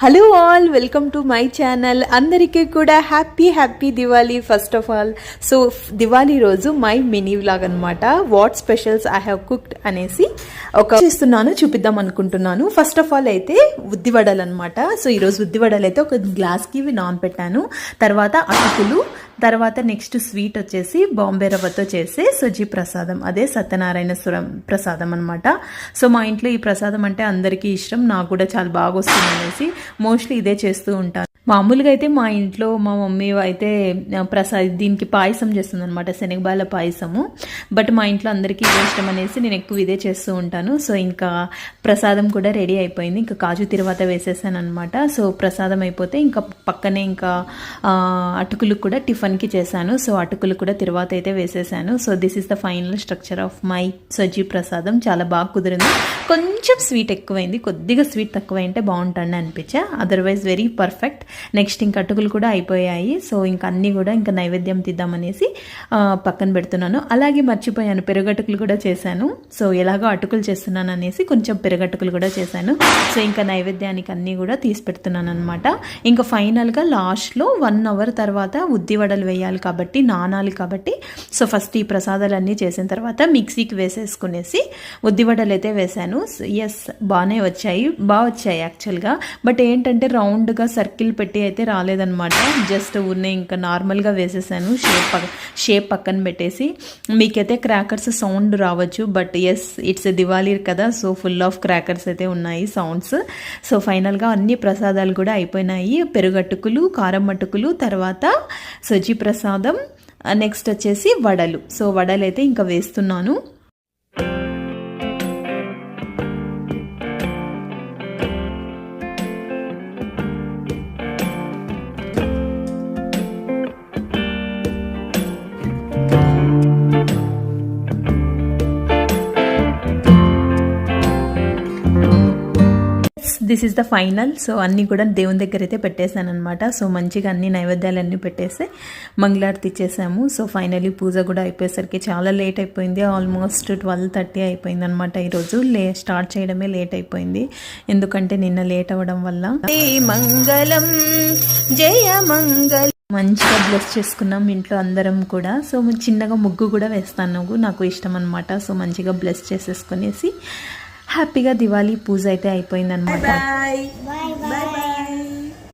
Hello all, welcome to my channel. అందరికీ కూడా happy Diwali. First of all so Diwali రోజు my mini vlog అనమాట. What specials I have cooked అనేసి చేస్తున్నాను, చూపిద్దాం అనుకుంటున్నాను. ఫస్ట్ ఆఫ్ ఆల్ అయితే ఉద్దివడలు అనమాట. సో ఈరోజు ఉద్దివడలు అయితే ఒక గ్లాస్కి నానబెట్టాను. తర్వాత అటుకులు, తర్వాత నెక్స్ట్ స్వీట్ వచ్చేసి బాంబే రవ్వతో చేసే సుజీ ప్రసాదం, అదే సత్యనారాయణ ప్రసాదం అనమాట. సో మా ఇంట్లో ఈ ప్రసాదం అంటే అందరికీ ఇష్టం, నాకు కూడా చాలా బాగా వస్తుంది అనేసి మోస్ట్లీ ఇదే చేస్తూ ఉంటాను. మామూలుగా అయితే మా ఇంట్లో మా మమ్మీ అయితే దీనికి పాయసం చేస్తుంది అనమాట, శనగబాల పాయసము. బట్ మా ఇంట్లో అందరికీ ఇదే ఇష్టం అనేసి నేను ఎక్కువ ఇదే చేస్తూ ఉంటాను. సో ఇంకా ప్రసాదం కూడా రెడీ అయిపోయింది, ఇంకా కాజు తిరువాత వేసేసాను అనమాట. సో ప్రసాదం అయిపోతే ఇంకా పక్కనే ఇంకా అటుకులు కూడా టిఫిన్కి చేశాను. సో అటుకులు కూడా తిరువాత అయితే వేసేసాను. So this is the final structure of my సజ్జీ ప్రసాదం. చాలా బాగా కుదిరింది. కొంచెం స్వీట్ ఎక్కువైంది, కొద్దిగా స్వీట్ తక్కువైంటే బాగుంటుంది అనిపించా, అదర్వైజ్ వెరీ పర్ఫెక్ట్. నెక్స్ట్ ఇంకా అటుకులు కూడా అయిపోయాయి. సో ఇంకా అన్నీ కూడా ఇంకా నైవేద్యం తీద్దామనేసి పక్కన పెడుతున్నాను. అలాగే మర్చిపోయాను, పెరుగటుకులు కూడా చేశాను. సో ఎలాగో అటుకులు చేస్తున్నాను అనేసి కొంచెం పెరుగటుకులు కూడా చేశాను. సో ఇంకా నైవేద్యానికి అన్నీ కూడా తీసి పెడుతున్నాను అనమాట. ఇంకా ఫైనల్గా లాస్ట్లో 1 అవర్ తర్వాత ఉద్దివడలు వేయాలి కాబట్టి, నానాలి కాబట్టి, సో ఫస్ట్ ఈ ప్రసాదాలన్నీ చేసిన తర్వాత మిక్సీకి వేసేసుకునేసి ఉద్దివడలు అయితే వేశాను. ఎస్, బాగానే వచ్చాయి, బాగా వచ్చాయి యాక్చువల్గా. బట్ ఏంటంటే రౌండ్గా సర్కిల్ పెట్టి అయితే రాలేదనమాట. జస్ట్ ఊరినే ఇంకా నార్మల్గా వేసేసాను, షేప్ పక్కన పెట్టేసి. మీకైతే క్రాకర్స్ సౌండ్ రావచ్చు, బట్ ఎస్, ఇట్స్ దివాళీ కదా, సో ఫుల్ ఆఫ్ క్రాకర్స్ అయితే ఉన్నాయి సౌండ్స్. సో ఫైనల్గా అన్ని ప్రసాదాలు కూడా అయిపోయినాయి. పెరుగట్టుకులు, కారం అటుకులు, తర్వాత సజ్జీ ప్రసాదం, నెక్స్ట్ వచ్చేసి వడలు. సో వడలు అయితే ఇంకా వేస్తున్నాను. This is the final. So అన్నీ కూడా దేవుని దగ్గర అయితే పెట్టేశాను అనమాట. సో మంచిగా అన్ని నైవేద్యాలన్నీ పెట్టేసి మంగళారతి ఇచ్చేసాము. సో ఫైనలీ పూజ కూడా అయిపోయేసరికి చాలా లేట్ అయిపోయింది. ఆల్మోస్ట్ 12:30 అయిపోయింది అనమాట. ఈరోజు స్టార్ట్ చేయడమే లేట్ అయిపోయింది, ఎందుకంటే నిన్న లేట్ అవ్వడం వల్ల. మంగళం జయ మంగళం. మంచిగా బ్లెస్ చేసుకున్నాం ఇంట్లో అందరం కూడా. సో చిన్నగా ముగ్గు కూడా వేస్తాను, నాకు ఇష్టం అనమాట. సో మంచిగా బ్లెస్ చేసేసుకునేసి హ్యాపీగా దివాళీ పూజ అయితే అయిపోయిందనమాట.